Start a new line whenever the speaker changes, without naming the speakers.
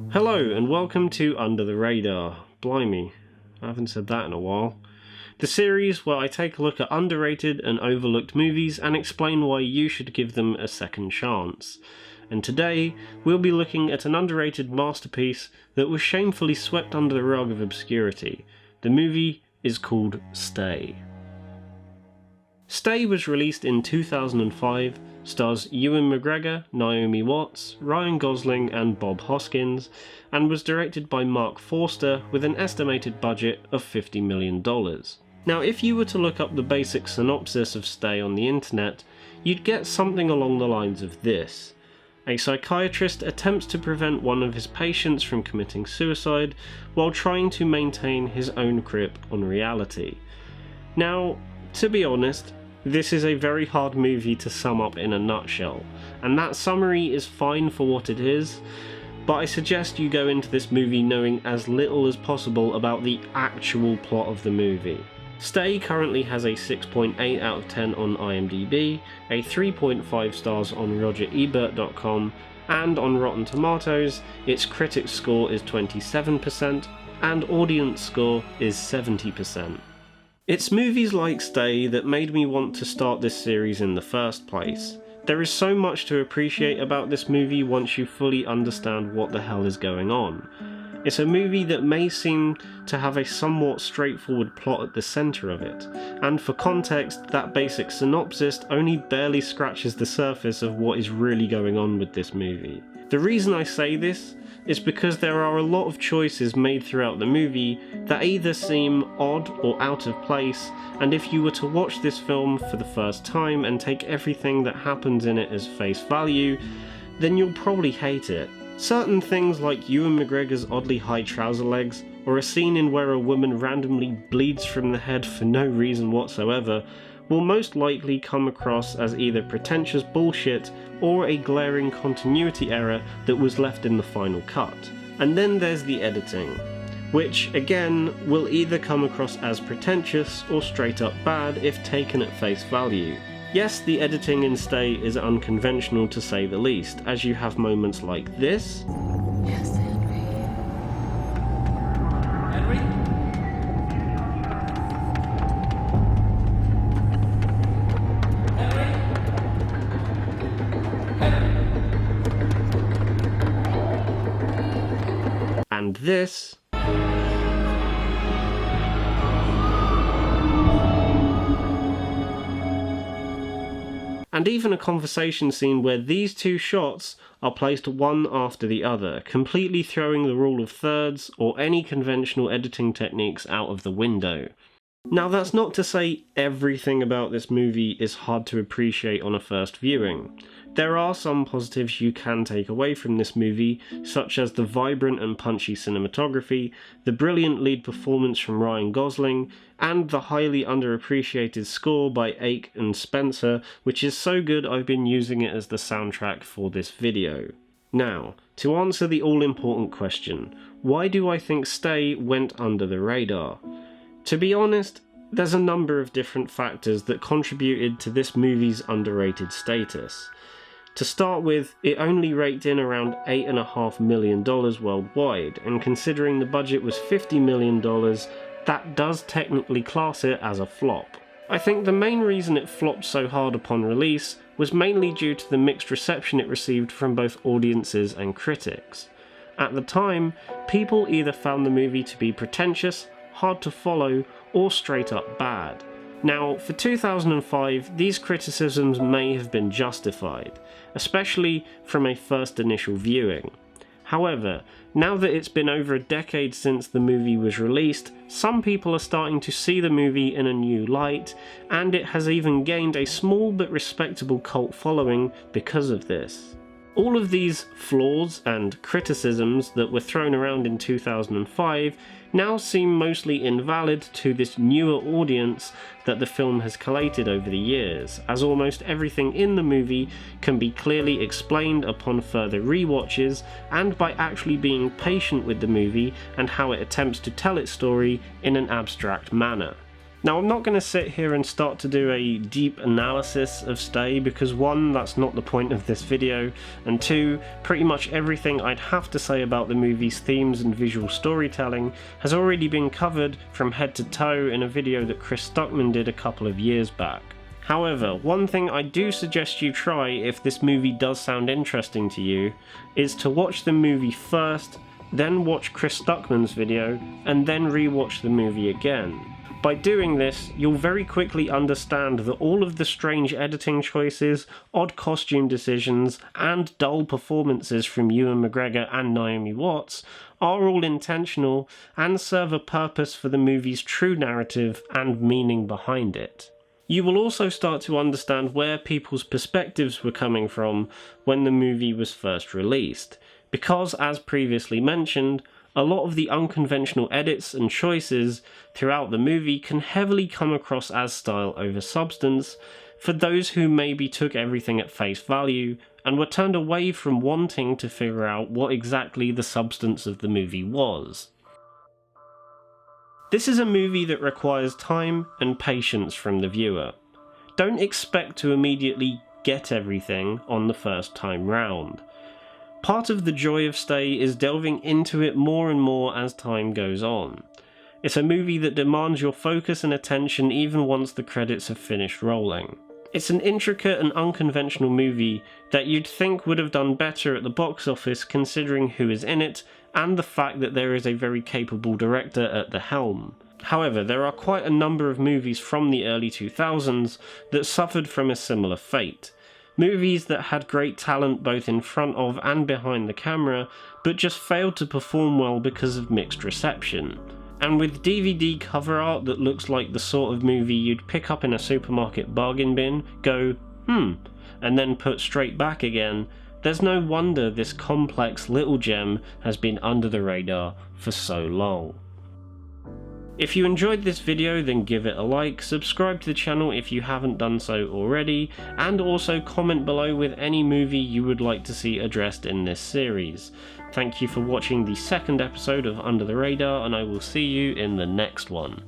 Hello and welcome to Under the Radar. Blimey, I haven't said that in a while. The series where I take a look at underrated and overlooked movies and explain why you should give them a second chance. And today, we'll be looking at an underrated masterpiece that was shamefully swept under the rug of obscurity. The movie is called Stay. Stay was released in 2005, stars Ewan McGregor, Naomi Watts, Ryan Gosling and Bob Hoskins, and was directed by Mark Forster with an estimated budget of $50 million. Now, if you were to look up the basic synopsis of Stay on the internet, you'd get something along the lines of this. A psychiatrist attempts to prevent one of his patients from committing suicide while trying to maintain his own grip on reality. Now, to be honest, this is a very hard movie to sum up in a nutshell, and that summary is fine for what it is, but I suggest you go into this movie knowing as little as possible about the actual plot of the movie. Stay currently has a 6.8 out of 10 on IMDb, a 3.5 stars on RogerEbert.com, and on Rotten Tomatoes, its critics score is 27%, and audience score is 70%. It's movies like Stay that made me want to start this series in the first place. There is so much to appreciate about this movie once you fully understand what the hell is going on. It's a movie that may seem to have a somewhat straightforward plot at the centre of it, and for context, that basic synopsis only barely scratches the surface of what is really going on with this movie. The reason I say this is because there are a lot of choices made throughout the movie that either seem odd or out of place, and if you were to watch this film for the first time and take everything that happens in it as face value, then you'll probably hate it. Certain things like Ewan McGregor's oddly high trouser legs, or a scene in where a woman randomly bleeds from the head for no reason whatsoever, will most likely come across as either pretentious bullshit or a glaring continuity error that was left in the final cut. And then there's the editing, which again will either come across as pretentious or straight up bad if taken at face value. Yes, the editing in Stay is unconventional to say the least, as you have moments like this.
Yes, Henry. Henry?
And this. And even a conversation scene where these two shots are placed one after the other, completely throwing the rule of thirds or any conventional editing techniques out of the window. Now, that's not to say everything about this movie is hard to appreciate on a first viewing. There are some positives you can take away from this movie, such as the vibrant and punchy cinematography, the brilliant lead performance from Ryan Gosling, and the highly underappreciated score by Ake and Spencer, which is so good I've been using it as the soundtrack for this video. Now, to answer the all-important question, why do I think Stay went under the radar? To be honest, there's a number of different factors that contributed to this movie's underrated status. To start with, it only raked in around $8.5 million worldwide, and considering the budget was $50 million, that does technically class it as a flop. I think the main reason it flopped so hard upon release was mainly due to the mixed reception it received from both audiences and critics. At the time, people either found the movie to be pretentious, hard to follow, or straight up bad. Now, for 2005, these criticisms may have been justified, especially from a first initial viewing. However, now that it's been over a decade since the movie was released, some people are starting to see the movie in a new light, and it has even gained a small but respectable cult following because of this. All of these flaws and criticisms that were thrown around in 2005 now seem mostly invalid to this newer audience that the film has collated over the years, as almost everything in the movie can be clearly explained upon further rewatches and by actually being patient with the movie and how it attempts to tell its story in an abstract manner. Now, I'm not going to sit here and start to do a deep analysis of Stay because 1, that's not the point of this video, and 2, pretty much everything I'd have to say about the movie's themes and visual storytelling has already been covered from head to toe in a video that Chris Stuckman did a couple of years back. However, one thing I do suggest you try if this movie does sound interesting to you is to watch the movie first, then watch Chris Stuckman's video, and then rewatch the movie again. By doing this, you'll very quickly understand that all of the strange editing choices, odd costume decisions, and dull performances from Ewan McGregor and Naomi Watts are all intentional and serve a purpose for the movie's true narrative and meaning behind it. You will also start to understand where people's perspectives were coming from when the movie was first released, because, as previously mentioned, a lot of the unconventional edits and choices throughout the movie can heavily come across as style over substance for those who maybe took everything at face value and were turned away from wanting to figure out what exactly the substance of the movie was. This is a movie that requires time and patience from the viewer. Don't expect to immediately get everything on the first time round. Part of the joy of Stay is delving into it more and more as time goes on. It's a movie that demands your focus and attention even once the credits have finished rolling. It's an intricate and unconventional movie that you'd think would have done better at the box office considering who is in it and the fact that there is a very capable director at the helm. However, there are quite a number of movies from the early 2000s that suffered from a similar fate. Movies that had great talent both in front of and behind the camera, but just failed to perform well because of mixed reception. And with DVD cover art that looks like the sort of movie you'd pick up in a supermarket bargain bin, go, and then put straight back again, there's no wonder this complex little gem has been under the radar for so long. If you enjoyed this video, then give it a like, subscribe to the channel if you haven't done so already, and also comment below with any movie you would like to see addressed in this series. Thank you for watching the second episode of Under the Radar, and I will see you in the next one.